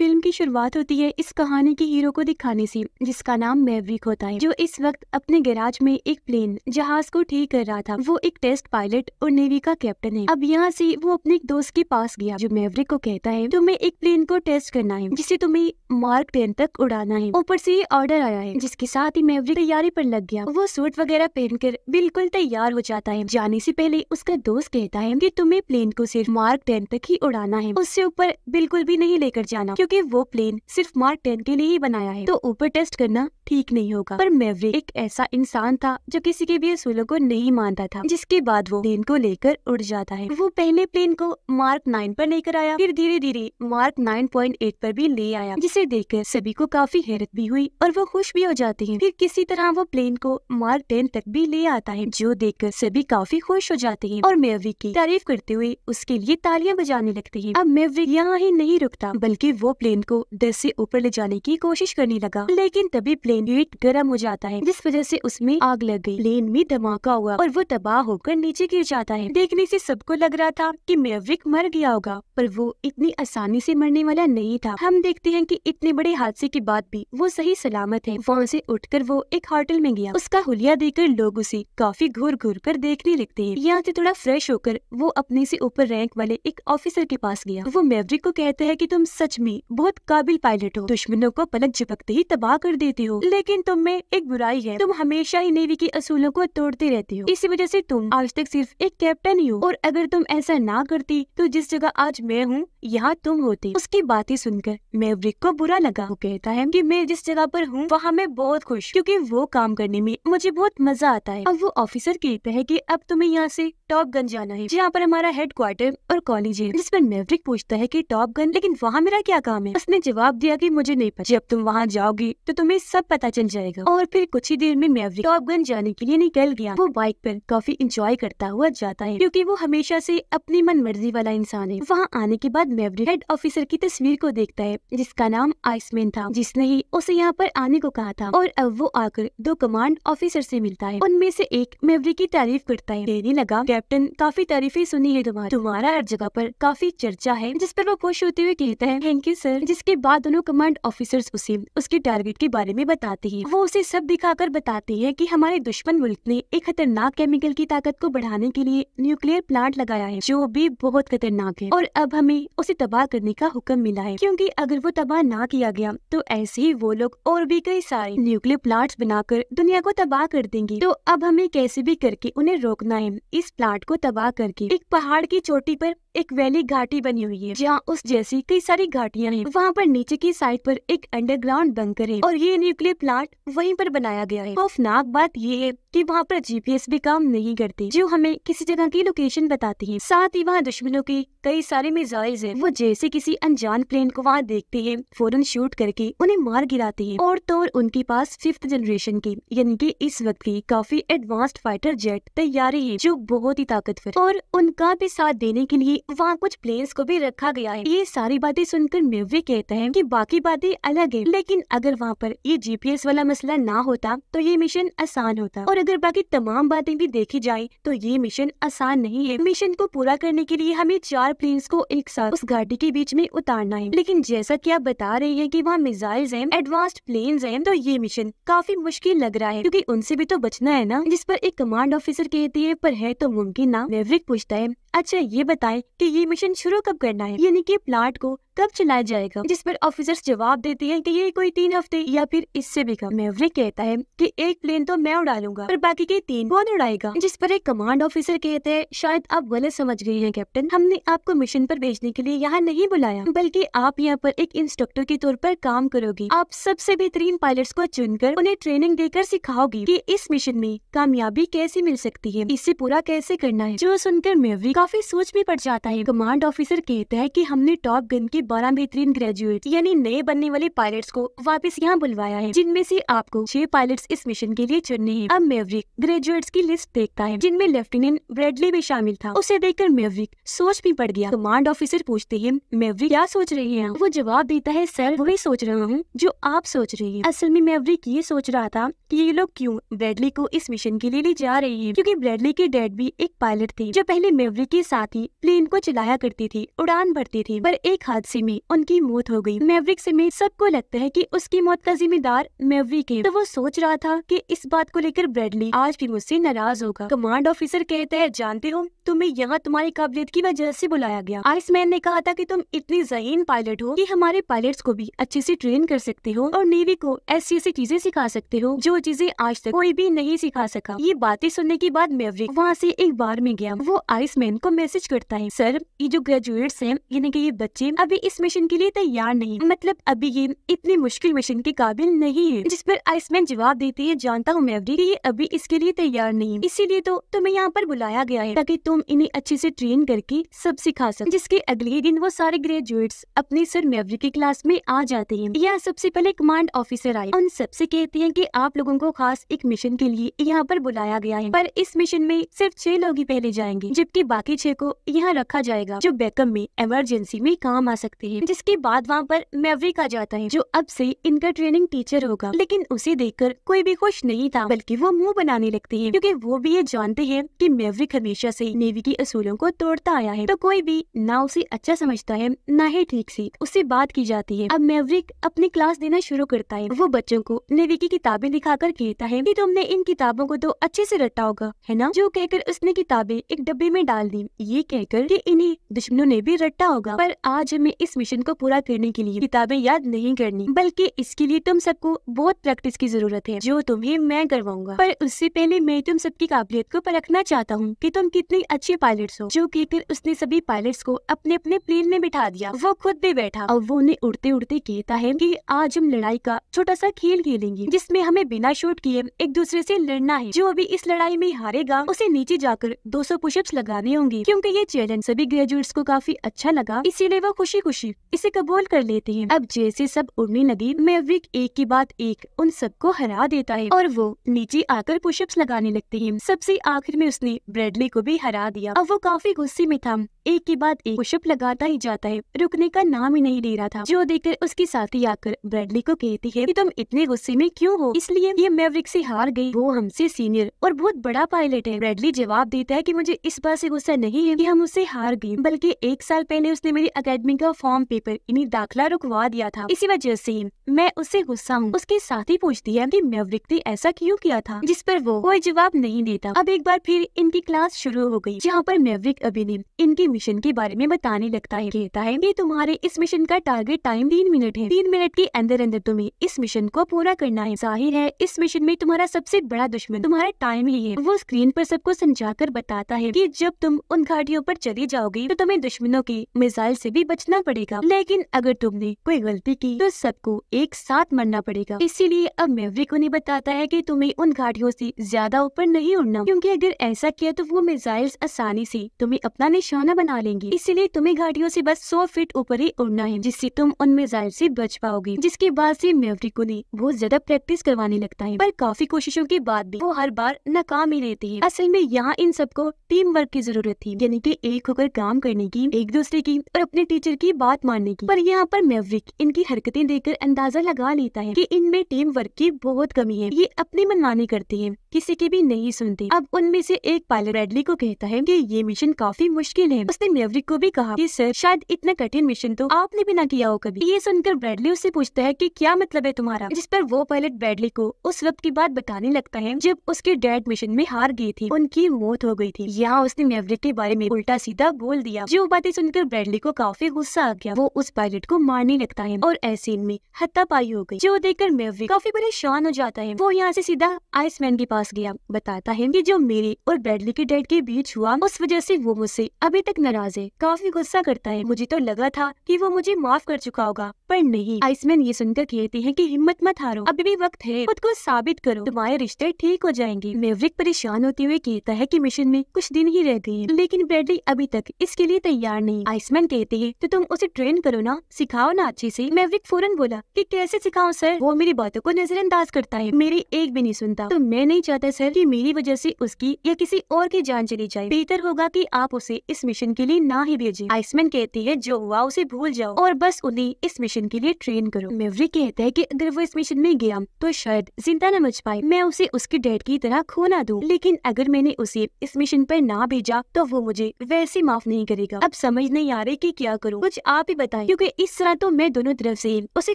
Film की शुरुआत होती है इस कहानी के हीरो को दिखाने से, जिसका नाम मैवरिक होता है, जो इस वक्त अपने गैराज में एक प्लेन जहाज को ठीक कर रहा था। वो एक टेस्ट पायलट और नेवी का कैप्टन है। अब यहाँ से वो अपने एक दोस्त के पास गया जो मैवरिक को कहता है तुम्हें एक प्लेन को टेस्ट करना है जिसे तुम्हें मार्क 10 तक उड़ाना है। ऊपर से ये ऑर्डर आया है, जिसके साथ ही मैवरिक तैयारी पर लग गया। वो सूट वगैरह पहनकर बिल्कुल तैयार हो जाता है। जाने से पहले उसका दोस्त कहता है कि तुम्हें प्लेन को सिर्फ मार्क 10 तक ही उड़ाना है, उससे ऊपर बिल्कुल भी नहीं लेकर जाना, क्योंकि वो प्लेन सिर्फ मार्क 10 के लिए ही बनाया है, तो ऊपर टेस्ट करना ठीक नहीं होगा। पर मैवरिक एक ऐसा इंसान था जो किसी के भी असूलों को नहीं मानता था, जिसके बाद वो प्लेन को लेकर उड़ जाता है। वो पहले प्लेन को मार्क 9 पर लेकर आया, फिर धीरे धीरे मार्क 9.8 पर भी ले आया, जिसे देखकर सभी को काफी हैरत भी हुई और वो खुश भी हो जाती हैं। फिर किसी तरह वो प्लेन को मार्क 10 तक भी ले आता है, जो देखकर सभी काफी खुश हो जाते हैं और मैवरिक की तारीफ करते हुए उसके लिए तालियां बजाने लगते हैं। अब मैवरिक यहाँ ही नहीं रुकता, बल्कि वो प्लेन को 10 से ऊपर ले जाने की कोशिश करने लगा, लेकिन तभी प्लेन हीट गर्म हो जाता है, जिस वजह से उसमें आग लग गई। प्लेन में धमाका हुआ और वो तबाह होकर नीचे गिर जाता है। देखने से सबको लग रहा था कि मैवरिक मर गया होगा, पर वो इतनी आसानी से मरने वाला नहीं था। हम देखते हैं कि इतने बड़े हादसे के बाद भी वो सही सलामत है। वहाँ से उठकर वो एक होटल में गया। उसका हुलिया देखकर लोग उसे काफी घूर घूर कर देखने लगते हैं। यहाँ से थोड़ा फ्रेश होकर वो अपने से ऊपर रैंक वाले एक ऑफिसर के पास गया। वो मैवरिक को कहता है कि तुम सच में बहुत काबिल पायलट हो, दुश्मनों को पलक झपकते ही तबाह कर देते हो, लेकिन तुम में एक बुराई है, तुम हमेशा ही नेवी के असूलों को तोड़ते रहते हो। इसी वजह से तुम आज तक सिर्फ एक कैप्टन ही हो, और अगर तुम ऐसा ना करती तो जिस जगह आज मैं हूँ यहाँ तुम होते। उसकी बातें सुनकर मैवरिक को बुरा लगा। वो कहता है कि मैं जिस जगह पर हूँ वहाँ मैं बहुत खुश, क्योंकि वो काम करने में मुझे बहुत मजा आता है। अब वो ऑफिसर कहता है कि अब तुम्हें यहाँ से टॉप गन जाना है, जहाँ पर हमारा हेडक्वार्टर और कॉलेज है। जिस पर मैवरिक पूछता है कि टॉप गन, लेकिन वहाँ मेरा क्या काम है? उसने जवाब दिया कि मुझे नहीं पता, जब तुम वहाँ जाओगी तो तुम्हें सब पता चल जाएगा। और फिर कुछ ही देर में मैवरिक टॉप गन जाने के लिए निकल गया। वो बाइक पर काफी इंजॉय करता हुआ जाता है, क्योंकि वो हमेशा से अपनी मन मर्जी वाला इंसान है। वहाँ आने के बाद मैवरिक हेड ऑफिसर की तस्वीर को देखता है, जिसका नाम आइसमैन था, जिसने ही उसे यहाँ पर आने को कहा था। और अब वो आकर दो कमांड ऑफिसर से मिलता है। उनमें से एक मैवरिक की तारीफ करता है, कहने लगा कैप्टन काफी तारीफें सुनी है तुम्हारा हर जगह पर काफी चर्चा है। जिस पर वो खुश होते हुए कहता है थैंक यू सर। जिसके बाद दोनों कमांड ऑफिसर्स उसे उसके टारगेट के बारे में बताते हैं। वो उसे सब दिखाकर बताते हैं कि हमारे दुश्मन मुल्क ने एक खतरनाक केमिकल की ताकत को बढ़ाने के लिए न्यूक्लियर प्लांट लगाया है, जो भी बहुत खतरनाक है, और अब हमें उसे तबाह करने का हुक्म मिला है, क्योंकि अगर वो तबाह ना किया गया तो ऐसे ही वो लोग और भी कई सारे न्यूक्लियर प्लांट्स बनाकर दुनिया को तबाह कर देंगे। तो अब हमें कैसे भी करके उन्हें रोकना है। इस प्लांट को तबाह करके एक पहाड़ की चोटी पर एक वैली घाटी बनी हुई है, जहाँ उस जैसी कई सारी घाटियां हैं। वहाँ पर नीचे की साइड पर एक अंडरग्राउंड बंकर है, और ये न्यूक्लियर प्लांट वहीं पर बनाया गया है। खौफनाक बात ये है कि वहाँ पर जीपीएस भी काम नहीं करती, जो हमें किसी जगह की लोकेशन बताती है। साथ ही वहाँ दुश्मनों के कई सारे मिसाइल्स हैं। वो जैसे किसी अनजान प्लेन को वहाँ देखते हैं, फौरन शूट करके उन्हें मार गिराते हैं। और तो और उनके पास 5th जनरेशन की, यानी कि इस वक्त की काफी एडवांस्ड फाइटर जेट तैयारी है, जो बहुत ही ताकतवर, और उनका भी साथ देने के लिए वहाँ कुछ प्लेन्स को भी रखा गया है। ये सारी बातें सुनकर मैवरिक कहता है कि बाकी बातें अलग है, लेकिन अगर वहाँ पर ये जीपीएस वाला मसला ना होता तो ये मिशन आसान होता, और अगर बाकी तमाम बातें भी देखी जाए तो ये मिशन आसान नहीं है। मिशन को पूरा करने के लिए हमें 4 प्लेन्स को एक साथ उस घाटी के बीच में उतारना है, लेकिन जैसा कि आप बता रहे हैं कि वहाँ मिसाइल्स हैं, एडवांस्ड प्लेन्स हैं, तो ये मिशन काफी मुश्किल लग रहा है, क्योंकि उनसे भी तो बचना है ना। जिस पर एक कमांड ऑफिसर कहती है पर है तो मुमकिन ना। मैवरिक पूछता है अच्छा ये बताएं कि ये मिशन शुरू कब करना है, यानी कि प्लांट को कब चलाया जाएगा? जिस पर ऑफिसर्स जवाब देते हैं कि ये कोई 3 हफ्ते या फिर इससे भी कम। मैवरिक कहता है कि एक प्लेन तो मैं उड़ा लूंगा, पर बाकी के 3 कौन उड़ाएगा? जिस पर एक कमांड ऑफिसर कहते हैं शायद आप गलत समझ गए हैं कैप्टन, हमने आपको मिशन पर भेजने के लिए यहाँ नहीं बुलाया, बल्कि आप यहाँ पर एक इंस्ट्रक्टर के तौर पर काम करोगी। आप सबसे बेहतरीन पायलट्स को चुनकर उन्हें ट्रेनिंग देकर सिखाओगी कि इस मिशन में कामयाबी कैसे मिल सकती है, इसे पूरा कैसे करना है। जो सुनकर मैवरिक काफी सोच में पड़ जाता है। कमांड ऑफिसर कहता है कि हमने टॉप गन के 12 बेहतरीन ग्रेजुएट यानी नए बनने वाले पायलट्स को वापस यहाँ बुलवाया है, जिनमें से आपको 6 पायलट्स इस मिशन के लिए चुनने हैं। अब मैवरिक ग्रेजुएट्स की लिस्ट देखता है, जिनमें लेफ्टिनेंट ब्रेडली भी शामिल था। उसे देखकर मैवरिक सोच में पड़ गया। कमांड ऑफिसर पूछते हैं मैवरिक क्या सोच रहे हैं? वो जवाब देता है सर वही सोच रहा हूँ जो आप सोच रही हैं। असल में मैवरिक ये सोच रहा था कि ये लोग क्यों ब्रेडली को इस मिशन के लिए ले जा रहे हैं, क्योंकि ब्रेडली के डैड भी एक पायलट थे, जो पहले मैवरिक के साथ ही प्लेन को चलाया करती थी, उड़ान भरती थी, पर एक हादसे हादसे में उनकी मौत हो गई। मैवरिक समेत सबको लगता है कि उसकी मौत का जिम्मेदार मैवरिक है। तो वो सोच रहा था कि इस बात को लेकर ब्रैडली आज भी मुझसे नाराज होगा। कमांड ऑफिसर कहता है, जानते हो तुम्हें यहाँ तुम्हारी काबिलियत की वजह से बुलाया गया। आइसमैन ने कहा था कि तुम इतनी ज़हीन पायलट हो कि हमारे पायलट्स को भी अच्छे से ट्रेन कर सकते हो और नेवी को ऐसी ऐसी चीजें सिखा सकते हो जो चीजें आज तक कोई भी नहीं सिखा सका। ये बातें सुनने के बाद मैवरिक वहाँ से एक बार में गया। वो आइसमैन को मैसेज करता है, सर ये जो ग्रेजुएट्स हैं यानी कि ये बच्चे अभी इस मिशन के लिए तैयार नहीं, मतलब अभी ये इतनी मुश्किल मिशन के काबिल नहीं है। जिस पर आइसमैन जवाब देती है, जानता हूँ मैवरिक ये अभी इसके लिए तैयार नहीं, इसीलिए तो तुम्हें यहाँ पर बुलाया गया है ताकि तुम इन्हें अच्छे से ट्रेन करके सब सिखा सको। जिसके अगले दिन वो सारे ग्रेजुएट्स अपने सर मैवरिक की क्लास में आ जाते हैं। यहाँ सबसे पहले कमांड ऑफिसर आए, उन सबसे कहते हैं कि आप लोगों को खास एक मिशन के लिए यहाँ पर बुलाया गया है, पर इस मिशन में सिर्फ 6 लोग ही पहले जाएंगे जबकि बाकी 6 को यहाँ रखा जाएगा जो बैकअप में इमरजेंसी में काम आ सकते हैं। जिसके बाद वहाँ पर मैवरिक आ जाता है जो अब से इनका ट्रेनिंग टीचर होगा, लेकिन उसे देखकर कोई भी खुश नहीं था बल्कि वो मुंह बनाने लगते हैं क्योंकि वो भी ये जानते हैं कि मैवरिक हमेशा से नेवी की असूलों को तोड़ता आया है, तो कोई भी ना उसे अच्छा समझता है ना ही ठीक से उससे बात की जाती है। अब मैवरिक अपनी क्लास देना शुरू करता है। वो बच्चों को नेवी की किताबें दिखाकर कहता है कि तुमने इन किताबों को तो अच्छे से रटा होगा है ना, जो कहकर उसने किताबें एक डब्बे में डाल दी, ये कहकर कि इन्हें दुश्मनों ने भी रटा होगा। पर आज हमें इस मिशन को पूरा करने के लिए किताबें याद नहीं करनी, बल्कि इसके लिए तुम सबको बहुत प्रैक्टिस की जरूरत है जो तुम्हें मैं करवाऊंगा। पर उससे पहले मैं तुम सबकी काबिलियत को परखना चाहता हूँ कि तुम कितनी अच्छे पायलट्स हो। जो कहकर उसने सभी पायलट्स को अपने अपने प्लेन में बिठा दिया। वो खुद भी बैठा और वो उन्हें उड़ते उड़ते कहता है कि आज हम लड़ाई का छोटा सा खेल खेलेंगे जिसमें हमें बिना शूट किए एक दूसरे से लड़ना है। जो अभी इस लड़ाई में हारेगा उसे नीचे जाकर 200 पुशअप्स लगाने होंगे। क्योंकि ये चैलेंज सभी ग्रेजुएट्स को काफी अच्छा लगा, इसीलिए वो खुशी खुशी इसे कबूल कर लेते हैं। अब जैसे सब उड़ने लगे मैवरिक एक के बाद एक उन सबको हरा देता है और वो नीचे आकर पुशअप्स लगाने लगते हैं। सबसे आखिर में उसने ब्रैडली को भी हरा दिया। अब वो काफी गुस्से में था, एक के बाद एक पुशअप लगाता ही जाता है, रुकने का नाम ही नहीं ले रहा था। जो देखकर उसकी साथी आकर ब्रैडली को कहती है कि तुम इतने गुस्से में क्यों हो, इसलिए ये मैवरिक से हार गई, वो हमसे सीनियर और बहुत बड़ा पायलट है। ब्रैडली जवाब देता है कि मुझे इस बात से गुस्सा नहीं है कि हम उससे हार गए, बल्कि 1 साल पहले उसने मेरी अकेडमी का फॉर्म पेपर इन्हीं दाखिला रुकवा दिया था, इसी वजह से मैं उससे गुस्सा हूँ। उसकी साथी पूछती है कि मैवरिक ने ऐसा क्यों किया था, जिस पर वो कोई जवाब नहीं देता। अब एक बार फिर इनकी क्लास शुरू हो गई जहाँ पर मैवरिक अभी ने इनके मिशन के बारे में बताने लगता है। कहता है कि तुम्हारे इस मिशन का टारगेट टाइम 3 मिनट है, 3 मिनट के अंदर अंदर तुम्हें इस मिशन को पूरा करना है। जाहिर है इस मिशन में तुम्हारा सबसे बड़ा दुश्मन तुम्हारा टाइम ही है। वो स्क्रीन पर सबको समझाकर बताता है कि जब तुम उन घाटियों पर चली जाओगी तो तुम्हें दुश्मनों की मिसाइल से भी बचना पड़ेगा, लेकिन अगर तुमने कोई गलती की तो सबको एक साथ मरना पड़ेगा। इसीलिए अब मैवरिक उन्हें बताता है कि तुम्हें उन घाटियों से ज्यादा ऊपर नहीं उड़ना, क्योंकि अगर ऐसा किया तो वो मिसाइल्स आसानी से तुम्हें अपना निशाना बना लेंगी। इसीलिए तुम्हें घाटियों से बस 100 फीट ऊपर ही उड़ना है, जिससे तुम उन मिसाइल से बच पाओगी। जिसके बाद से मैवरिक उन्हें बहुत ज्यादा प्रैक्टिस करवाने लगता है, पर काफी कोशिशों के बाद भी वो हर बार नाकाम ही रहते हैं। असल में यहाँ इन सबको टीम वर्क की जरूरत थी, यानी कि एक होकर काम करने की, एक दूसरे की और अपने टीचर की बात मानने की। पर यहाँ पर मैवरिक इनकी हरकतें देखकर अंदाजा लगा लेता है कि इनमें टीम वर्क की बहुत कमी है। ये अपनी मनमानी करते हैं, किसी की भी नहीं सुनते। अब उनमें से एक पायलट ब्रैडली को कहता है कि ये मिशन काफी मुश्किल है। उसने मैवरिक को भी कहा कि सर शायद इतना कठिन मिशन तो आपने भी ना किया हो कभी। ये सुनकर ब्रैडली उससे पूछता है कि क्या मतलब है तुम्हारा, जिस पर वो पायलट ब्रैडली को उस वक्त की बात बताने लगता है जब उसके डैड मिशन में हार गई थी, उनकी मौत हो गई थी। यहाँ उसने मैवरिक के बारे में उल्टा सीधा बोल दिया। जो बातें सुनकर ब्रैडली को काफी गुस्सा आ गया, वो उस पायलट को मारने लगता है और ऐसे इनमें हाथापाई हो गई। जो देखकर मैवरिक काफी परेशान हो जाता है। वो यहाँ से सीधा आइसमैन के पास गया, बताता है कि जो मेरे और ब्रैडली के डैड के बीच हुआ उस वजह से वो मुझसे अभी तक नाराज है। काफी गुस्सा करता है। मुझे तो लगा था कि वो मुझे माफ कर चुका होगा, पर नहीं। आइसमैन ये सुनकर कहते हैं कि हिम्मत मत हारो, अभी भी वक्त है, खुद को साबित करो, तुम्हारे रिश्ते ठीक हो जाएंगे। मैवरिक परेशान होते हुए कहता है कि मिशन में कुछ दिन ही रह गए हैं, लेकिन ब्रैडली अभी तक इसके लिए तैयार नहीं। आइसमैन कहते हैं तो तुम उसे ट्रेन करो ना, सिखाओ ना अच्छे से। मैवरिक फौरन बोला कि कैसे सिखाऊं सर, वो मेरी बातों को नजरअंदाज करता है, मेरी एक भी नहीं सुनता। तो मैं नहीं चाहता है सर कि मेरी वजह से उसकी या किसी और की जान चली जाए। बेहतर होगा कि आप उसे इस मिशन के लिए ना ही भेजें। आइसमैन कहती है जो हुआ उसे भूल जाओ और बस उन्हें इस मिशन के लिए ट्रेन करो। मैवरिक कहता है कि अगर वो इस मिशन में गया तो शायद जिंदा न बच पाए, मैं उसे उसके डैड की तरह खो ना दूं। लेकिन अगर मैंने उसे इस मिशन पर ना भेजा तो वो मुझे वैसे माफ नहीं करेगा। अब समझ नहीं आ रही कि क्या करूं, कुछ आप ही बताएं, क्योंकि इस तरह तो मैं दोनों तरफ से उसे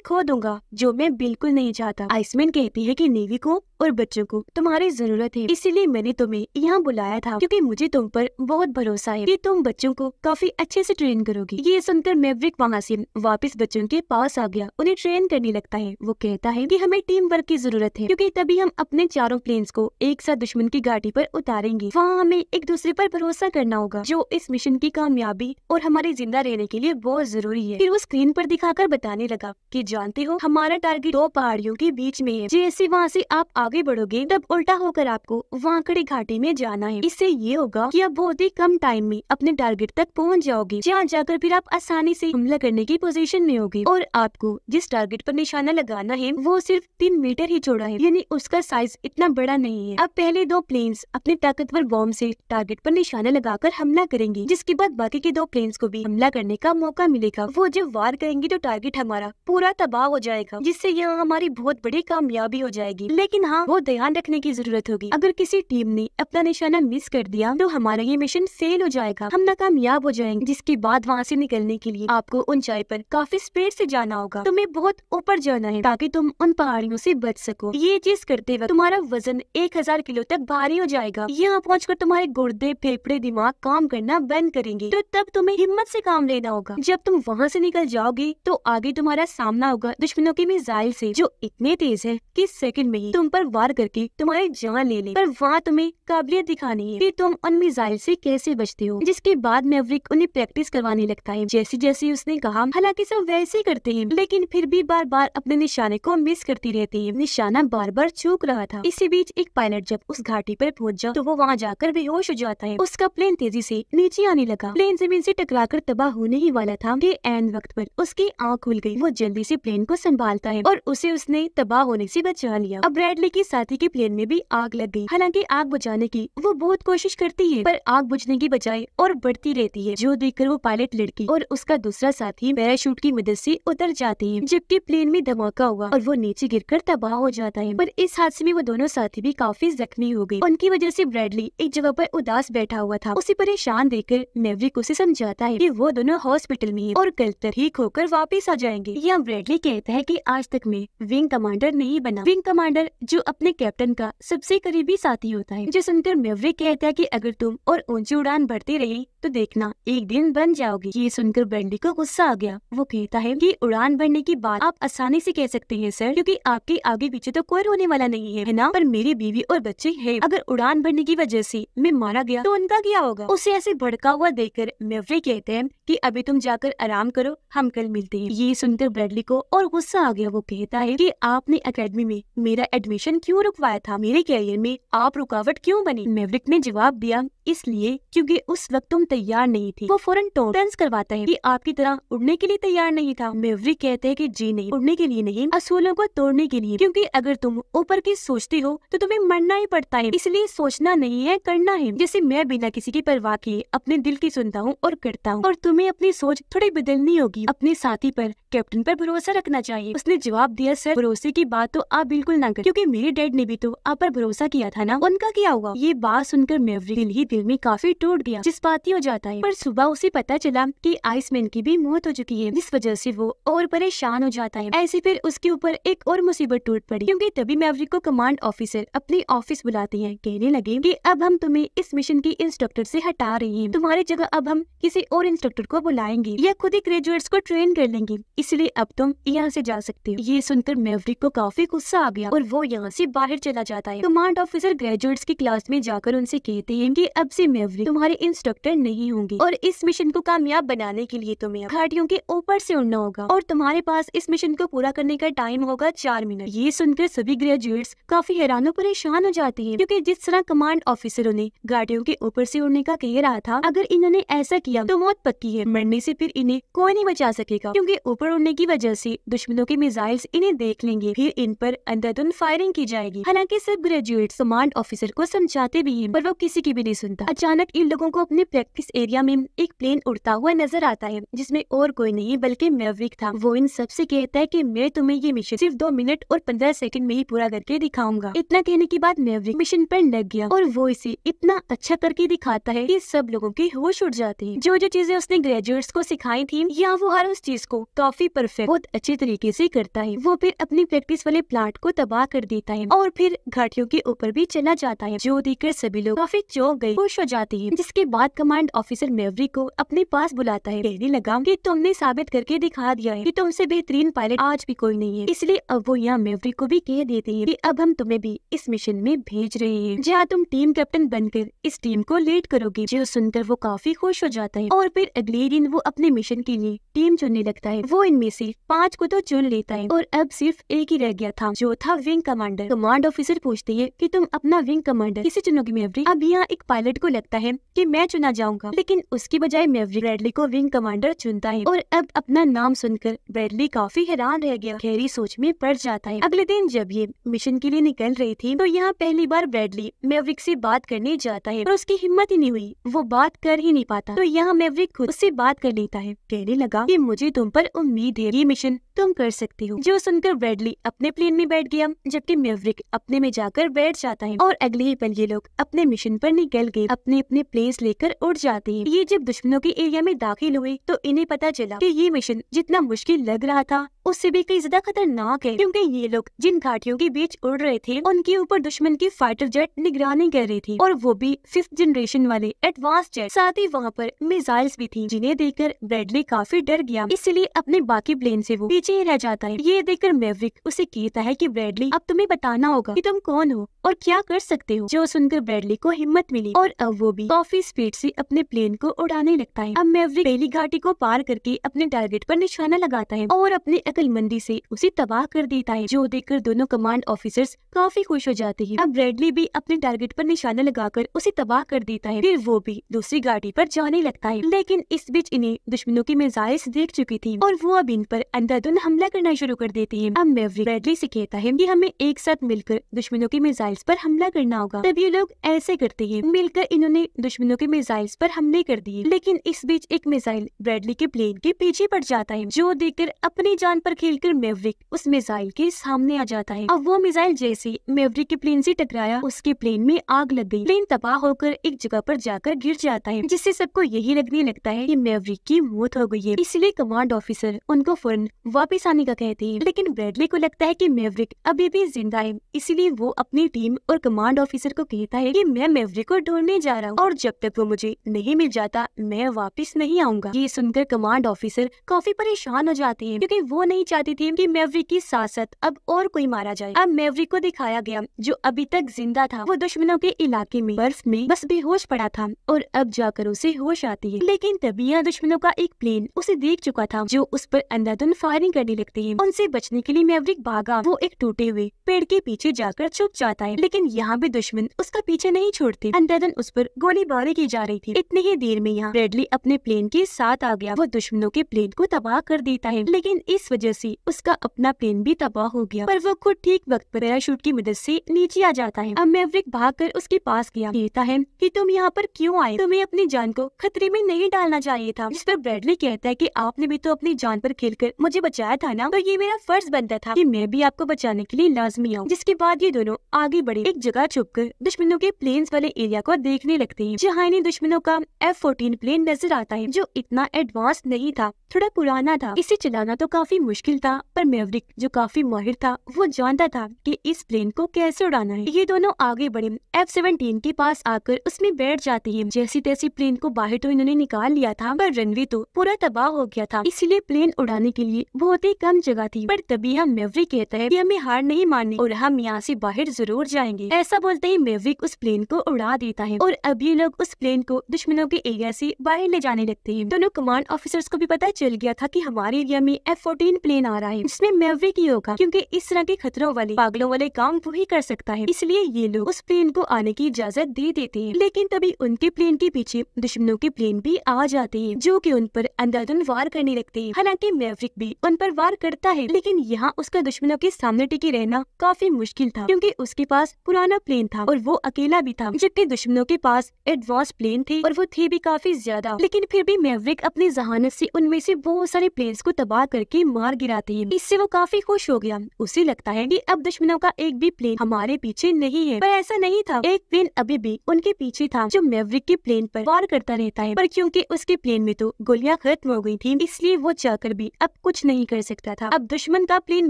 खो दूंगा, जो मैं बिल्कुल नहीं चाहता। आइसमैन कहती है कि नेवी को और बच्चों को तुम्हारी जरूरत है, इसीलिए मैंने तुम्हें यहाँ बुलाया था, क्योंकि मुझे तुम पर बहुत भरोसा है कि तुम बच्चों को काफी अच्छे से ट्रेन करोगी। ये सुनकर मैवरिक वहाँ से वापस बच्चों के पास आ गया, उन्हें ट्रेन करने लगता है। वो कहता है कि हमें टीम वर्क की जरूरत है, क्योंकि तभी हम अपने चारों प्लेन्स को एक साथ दुश्मन की घाटी पर उतारेंगे। वहाँ हमें एक दूसरे पर भरोसा करना होगा, जो इस मिशन की कामयाबी और हमारे जिंदा रहने के लिए बहुत जरूरी है। फिर वो स्क्रीन पर दिखाकर बताने लगा कि जानते हो हमारा टारगेट 2 पहाड़ियों के बीच में है। जैसे वहाँ से आप आगे बढ़ोगे तब उल्टा होकर आपको वहाँ खड़ी घाटी में जाना है। इससे ये होगा कि आप बहुत ही कम टाइम में अपने टारगेट तक पहुँच जाओगे, जहाँ जाकर फिर आप आसानी से हमला करने की पोजीशन में होगे। और आपको जिस टारगेट पर निशाना लगाना है वो सिर्फ 3 मीटर ही चौड़ा है, यानी उसका साइज इतना बड़ा नहीं है। अब पहले 2 प्लेन्स अपने ताकतवर बॉम्ब से टारगेट पर निशाना लगाकर हमला करेंगे, जिसके बाद बाकी के 2 प्लेन्स को भी हमला करने का मौका मिलेगा। वो जब वार करेंगे तो टारगेट हमारा पूरा तबाह हो जाएगा, जिससे यहाँ हमारी बहुत बड़ी कामयाबी हो जाएगी। लेकिन हाँ, वो ध्यान रखने की जरूरत होगी, अगर किसी टीम ने अपना निशाना मिस कर दिया तो हमारा ये मिशन फेल हो जाएगा, हम नाकामयाब हो जाएंगे। जिसके बाद वहाँ से निकलने के लिए आपको ऊंचाई पर काफी स्पीड से जाना होगा, तुम्हें बहुत ऊपर जाना है ताकि तुम उन पहाड़ियों से बच सको। ये चीज करते वक्त तुम्हारा वजन 1000 किलो तक भारी हो जाएगा। यहाँ पहुँचकर तुम्हारे गुर्दे, फेफड़े, दिमाग काम करना बंद करेंगे, तो तब तुम्हें हिम्मत से काम लेना होगा। जब तुम वहाँ से निकल जाओगे तो आगे तुम्हारा सामना होगा दुश्मनों के मिसाइल से, जो इतने तेज है कि सेकंड में ही तुम पर वार करके तुम्हारी जान ले ले। पर वहाँ तुम्हें काबिलियत दिखानी है कि तुम उन मिसाइल से कैसे बचते हो। जिसके बाद मैवरिक उन्हें प्रैक्टिस करवाने लगता है, जैसे जैसे उसने कहा। हालांकि सब वैसे करते हैं, लेकिन फिर भी बार बार अपने निशाने को मिस करती रहती है, निशाना बार बार चूक रहा था। इसी बीच एक पायलट जब उस घाटी पर पहुंच जाता तो वो वहाँ जाकर बेहोश हो जाता है। उसका प्लेन तेजी से नीचे आने लगा, प्लेन जमीन से टकराकर तबाह होने ही वाला था कि ऐन वक्त पर उसकी आँख खुल गई। वो जल्दी से प्लेन को संभालता है और उसने तबाह होने से बचा लिया। अब ब्रैडली की साथी के प्लेन में भी आग लग गई। हालांकि आग बुझाने की वो बहुत कोशिश करती है, पर आग बुझने की बजाय और बढ़ती रहती है, जो देखकर वो पायलट लड़की और उसका दूसरा साथी पैराशूट की मदद से उतर जाते हैं। जबकि प्लेन में धमाका हुआ और वो नीचे गिरकर तबाह हो जाता है। पर इस हादसे में वो दोनों साथी भी काफी जख्मी हो गए। उनकी वजह से ब्रैडली एक जगह पर उदास बैठा हुआ था। उसे परेशान देखकर मैवरिक उसे समझाता है कि वो दोनों हॉस्पिटल में हैं और कल तक ठीक होकर वापस आ जाएंगे। यहाँ ब्रैडली कहता है कि आज तक मैं विंग कमांडर नहीं बना। विंग कमांडर जो अपने कैप्टन का सबसे करीबी साथी होता है। जो सुनकर मैवरिक कहता है कि अगर तुम और ऊंची उड़ान भरती रही तो देखना एक दिन बन जाओगी। ये सुनकर ब्रैडली को गुस्सा आ गया। वो कहता है कि उड़ान भरने की बात आप आसानी से कह सकते हैं सर, क्योंकि आपके आगे पीछे तो कोई रोने वाला नहीं है ना। पर मेरी बीवी और बच्चे हैं, अगर उड़ान भरने की वजह से मैं मारा गया तो उनका क्या होगा। उसे ऐसे भड़का हुआ देखकर मैवरिक कहते हैं कि अभी तुम जाकर आराम करो, हम कल मिलते हैं। ये सुनकर ब्रैडली को और गुस्सा आ गया। वो कहता है कि आपने एकेडमी में मेरा एडमिशन क्यों रुकवाया था, मेरे कैरियर में आप रुकावट क्यों बनी। मैवरिक ने जवाब दिया, इसलिए क्योंकि उस वक्त तुम तैयार नहीं थी। वो फौरन टोन करवाता है कि आपकी तरह उड़ने के लिए तैयार नहीं था। मैवरिक कहते हैं कि जी नहीं, उड़ने के लिए नहीं, असूलों को तोड़ने के लिए, क्योंकि अगर तुम ऊपर की सोचती हो तो तुम्हें मरना ही पड़ता है। इसलिए सोचना नहीं है, करना है। जैसे मैं बिना किसी की परवाह किए अपने दिल की सुनता हूँ और करता हूँ, और तुम्हें अपनी सोच थोड़ी बदलनी होगी। अपने साथी पर, कैप्टन पर भरोसा रखना चाहिए। उसने जवाब दिया, सर भरोसे की बात तो आप बिल्कुल ना करें, क्योंकि मेरे डैड ने भी तो आप पर भरोसा किया था ना, उनका क्या हुआ। ये बात सुनकर मैवरिक दिल में काफी टूट गया, जज्बाती हो जाता है। पर सुबह उसे पता चला कि आइसमैन की भी मौत हो चुकी है, जिस वजह से वो और परेशान हो जाता है। ऐसे फिर उसके ऊपर एक और मुसीबत टूट पड़ी, क्योंकि तभी मैवरिक को कमांड ऑफिसर अपने ऑफिस बुलाते हैं। कहने लगे कि अब हम तुम्हें इस मिशन की इंस्ट्रक्टर से हटा रहे हैं, तुम्हारी जगह अब हम किसी और इंस्ट्रक्टर को बुलाएंगे या खुद ही ग्रेजुएट्स को ट्रेन कर लेंगे, इसलिए अब तुम यहाँ से जा सकते हो। ये सुनकर मैवरिक को काफी गुस्सा आ गया और वो यहाँ से बाहर चला जाता है। कमांड ऑफिसर ग्रेजुएट्स की क्लास में जाकर उनसे कहते हैं कि अब अब से मैवरिक तुम्हारे इंस्ट्रक्टर नहीं होंगे और इस मिशन को कामयाब बनाने के लिए तुम्हें घाटियों के ऊपर से उड़ना होगा और तुम्हारे पास इस मिशन को पूरा करने का टाइम होगा 4 मिनट। ये सुनकर सभी ग्रेजुएट्स काफी हैरान और परेशान हो जाते हैं, क्योंकि जिस तरह कमांड ऑफिसरों ने घाटियों के ऊपर से उड़ने का कह रहा था, अगर इन्होंने ऐसा किया तो मौत पक्की है। मरने से फिर इन्हें कोई नहीं बचा सकेगा, क्योंकि ऊपर उड़ने की वजह से दुश्मनों के मिसाइल्स इन्हें देख लेंगे, फिर इन पर अंधाधुंध फायरिंग की जाएगी। हालांकि सब ग्रेजुएट्स कमांड ऑफिसर को समझाते भी हैं, पर वो किसी की भी नहीं सुनता। अचानक इन लोगों को अपने प्रैक्टिस एरिया में एक प्लेन उड़ता हुआ नजर आता है, जिसमें और कोई नहीं बल्कि मैवरिक था। वो इन सबसे कहता है कि मैं तुम्हें ये मिशन सिर्फ 2 मिनट और 15 सेकंड में ही पूरा करके दिखाऊंगा। इतना कहने के बाद मैवरिक मिशन पर लग गया और वो इसे इतना अच्छा करके दिखाता है कि सब लोगों के होश उड़ जाते हैं। जो जो चीजें उसने ग्रेजुएट्स को सिखाई थी, या वो हर उस चीज को काफी परफेक्ट बहुत अच्छे तरीके से करता है। वो फिर अपनी प्रैक्टिस वाले प्लांट को तबाह कर देता है और फिर घाटियों के ऊपर भी चला जाता है, जो देखकर सभी लोग काफी चौंक गए, खुश हो जाते हैं। जिसके बाद कमांड ऑफिसर मैवरिक को अपने पास बुलाता है। कहने लगा कि तुमने साबित करके दिखा दिया है कि तुमसे बेहतरीन पायलट आज भी कोई नहीं है, इसलिए अब वो यहाँ मैवरिक को भी कह देते हैं कि अब हम तुम्हें भी इस मिशन में भेज रहे हैं, जहाँ तुम टीम कैप्टन बनकर इस टीम को लीड करोगे। जो सुनकर वो काफी खुश हो जाता है और फिर अगले दिन वो अपने मिशन के लिए टीम चुनने लगता है। वो इनमें से 5 को तो चुन लेता है और अब सिर्फ एक ही रह गया था, जो था विंग कमांडर। कमांड ऑफिसर पूछते है कि तुम अपना विंग कमांडर किसे चुनोगे मैवरिक? अब यहाँ एक पायलट को लगता है कि मैं चुना जाऊंगा, लेकिन उसकी बजाय मैवरिक ब्रैडली को विंग कमांडर चुनता है और अब अपना नाम सुनकर ब्रैडली काफी हैरान रह गया, गहरी सोच में पड़ जाता है। अगले दिन जब ये मिशन के लिए निकल रही थी, तो यहाँ पहली बार ब्रैडली मैवरिक से बात करने जाता है, पर उसकी हिम्मत ही नहीं हुई, वो बात कर ही नहीं पाता। तो यहाँ मैवरिक खुद उससे बात कर लेता है। कहने लगा कि मुझे तुम पर उम्मीद है, ये मिशन तुम कर सकते हो। जो सुनकर ब्रैडली अपने प्लेन में बैठ गया, जबकि मैवरिक अपने में जाकर बैठ जाता है और अगले ही पल ये लोग अपने मिशन पर निकल गए, अपने अपने प्लेन्स लेकर उड़ जाते हैं। ये जब दुश्मनों के एरिया में दाखिल हुए तो इन्हें पता चला कि ये मिशन जितना मुश्किल लग रहा था उससे भी कई ज्यादा खतरनाक है, क्योंकि ये लोग जिन घाटियों के बीच उड़ रहे थे उनके ऊपर दुश्मन की फाइटर जेट निगरानी कर रही थी, और वो भी 5th जनरेशन वाले एडवांस जेट। साथ ही वहाँ पर मिसाइल्स भी थी, जिन्हें देखकर ब्रैडली काफी डर गया, इसलिए अपने बाकी प्लेन से वो पीछे ही रह जाता है। ये देखकर मैवरिक उसे कहता है कि ब्रैडली अब तुम्हें बताना होगा कि तुम कौन हो और क्या कर सकते हो। जो सुनकर ब्रैडली को हिम्मत मिली और अब वो भी काफी स्पीड से अपने प्लेन को उड़ाने लगता है। अब मैवरिक पहली घाटी को पार करके अपने टारगेट पर निशाना लगाता है और अपने अक्लमंदी से उसे तबाह कर देता है, जो देखकर दोनों कमांड ऑफिसर्स काफी खुश हो जाते हैं। अब ब्रैडली भी अपने टारगेट पर निशाना लगाकर उसे तबाह कर देता है, फिर वो भी दूसरी घाटी पर जाने लगता है। लेकिन इस बीच इन्हें दुश्मनों की मिसाइल्स देख चुकी थी और वो अब इन पर अंधाधुंध हमला करना शुरू कर देती है। अब मैवरिक ब्रैडली से कहता है कि हमें एक साथ मिलकर दुश्मनों की मिसाइल्स पर हमला करना होगा। तब ये लोग ऐसे करते हैं, मिलकर इन्होंने दुश्मनों के मिसाइल्स पर हमले कर दिए। लेकिन इस बीच एक मिसाइल ब्रैडली के प्लेन के पीछे पड़ जाता है, जो देखकर अपनी जान पर खेलकर मैवरिक उस मिसाइल के सामने आ जाता है। अब वो मिसाइल जैसे मैवरिक के प्लेन से टकराया, उसके प्लेन में आग लग गई। प्लेन तबाह होकर एक जगह पर जाकर गिर जाता है, जिससे सबको यही लगने लगता है कि मैवरिक की मौत हो गई है। इसलिए कमांड ऑफिसर उनको फौरन वापस आने का कहते हैं, लेकिन ब्रैडली को लगता है कि मैवरिक अभी भी जिंदा है, इसलिए वो अपनी टीम और कमांड ऑफिसर को कहता है कि मैं मैवरिक को ढूंढने जा रहा हूँ और जब तक वो मुझे नहीं मिल जाता मैं वापस नहीं आऊंगा। ये सुनकर कमांड ऑफिसर काफी परेशान हो जाते हैं, क्योंकि वो नहीं चाहती थी कि मैवरिक की साथ साथ अब और कोई मारा जाए। अब मैवरिक को दिखाया गया, जो अभी तक जिंदा था, वो दुश्मनों के इलाके में बर्फ में बस बेहोश पड़ा था और अब जाकर उसे होश आती है। लेकिन तभी यहाँ दुश्मनों का एक प्लेन उसे देख चुका था, जो उस पर अंधाधुंध फायरिंग करने लगती है। उनसे बचने के लिए मैवरिक भागा। वो एक टूटे हुए पेड़ के पीछे जाकर छुप जाता है, लेकिन यहाँ भी दुश्मन उसका पीछे नहीं छोड़ते। अंधाधुंध उस पर गोलीबारी की जा रही थी। इतनी ही देर में यहाँ ब्रैडली अपने प्लेन के साथ आ गया। वो दुश्मनों के प्लेन को तबाह कर देता है, लेकिन इस वजह से उसका अपना प्लेन भी तबाह हो गया। पर वो खुद ठीक वक्त पर पैराशूट की मदद से नीचे आ जाता है। अब मैवरिक भागकर उसके पास गया, कहता है कि तुम यहाँ पर क्यों आए? तुम्हें अपनी जान को खतरे में नहीं डालना चाहिए था। जिस पर ब्रैडली कहता है कि आपने भी तो अपनी जान पर खेलकर मुझे बचाया था ना, तो ये मेरा फर्ज बनता था कि मैं भी आपको बचाने के लिए लाजमी आऊँ। जिसके बाद ये दोनों आगे बढ़े, एक जगह छुपकर दुश्मनों के प्लेन्स वाले एरिया को देखने लगते हैं, जहाँ इन्हें दुश्मनों का F-14 प्लेन नजर आता है, जो इतना एडवांस नहीं था, थोड़ा पुराना था। इसे चलाना तो काफी मुश्किल था, पर मैवरिक जो काफी माहिर था वो जानता था कि इस प्लेन को कैसे उड़ाना है। ये दोनों आगे बढ़े, F-17 के पास आकर उसमें बैठ जाते हैं। जैसी तैसी प्लेन को बाहर तो इन्होंने निकाल लिया था, पर रनवे तो पूरा तबाह हो गया था, इसलिए प्लेन उड़ाने के लिए बहुत ही कम जगह थी। पर तभी हम मैवरिक कहता है कि हमें हार नहीं माननी और हम यहाँ से बाहर जरूर जाएंगे। ऐसा बोलते ही मैवरिक उस प्लेन को उड़ा देता है और अब ये लोग उस प्लेन को दुश्मनों के एरिया से बाहर ले जाने लगते हैं। दोनों कमांड ऑफिसर्स को भी पता चल गया था कि हमारे एरिया में F-14 प्लेन आ रहा है, जिसमें मैवरिक ही होगा, क्योंकि इस तरह के खतरों वाले पागलों वाले काम वो ही कर सकता है। इसलिए ये लोग उस प्लेन को आने की इजाजत दे देते हैं। लेकिन तभी उनके प्लेन के पीछे दुश्मनों के प्लेन भी आ जाते हैं, जो कि उन पर अंधाधुंध वार करने लगते हैं। हालांकि मैवरिक भी उन पर वार करता है, लेकिन यहाँ उसका दुश्मनों के सामने टिके रहना काफी मुश्किल था, क्योंकि उसके पास पुराना प्लेन था और वो अकेला भी था, जबकि दुश्मनों के पास एडवांस प्लेन थे और वो थे भी काफी ज्यादा। लेकिन फिर भी मैवरिक अपनी जहानत से उनमें से बहुत सारे प्लेन्स को तबाह करके मार गिराते हैं। इससे वो काफी खुश हो गया। उसे लगता है कि अब दुश्मनों का एक भी प्लेन हमारे पीछे नहीं है, पर ऐसा नहीं था। एक प्लेन अभी भी उनके पीछे था, जो मैवरिक के प्लेन पर वार करता रहता है, पर क्योंकि उसके प्लेन में तो गोलियां खत्म हो गई थी, इसलिए वो चाहकर भी अब कुछ नहीं कर सकता था। अब दुश्मन का प्लेन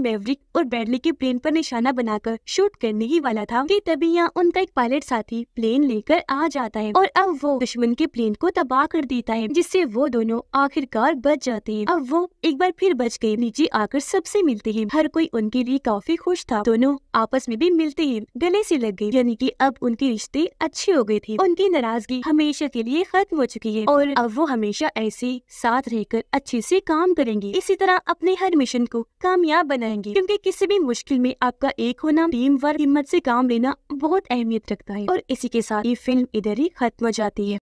मैवरिक और ब्रैडली के प्लेन पर निशाना बनाकर शूट करने ही वाला था कि तभी यहाँ उनका एक पायलट साथी प्लेन लेकर आ जाता है और अब वो दुश्मन के प्लेन को तबाह कर देता है, जिससे वो दोनों आखिरकार बच जाते हैं। अब वो एक बार फिर बच गए, नीचे आकर सबसे मिलते हैं। हर कोई उनके लिए काफी खुश था। दोनों आपस में भी मिलते हैं, गले से लग गए, यानी कि अब उनके रिश्ते अच्छे हो गए थे। उनकी नाराजगी हमेशा के लिए खत्म हो चुकी है और अब वो हमेशा ऐसे साथ रहकर अच्छे से काम करेंगे। इसी तरह अपने हर मिशन को कामयाब बनाएंगे, क्योंकि किसी भी मुश्किल में आपका एक होना, टीम वर्क, हिम्मत से काम लेना बहुत अहमियत रखता है। और इसी के साथ ये फिल्म इधर ही खत्म हो जाती है।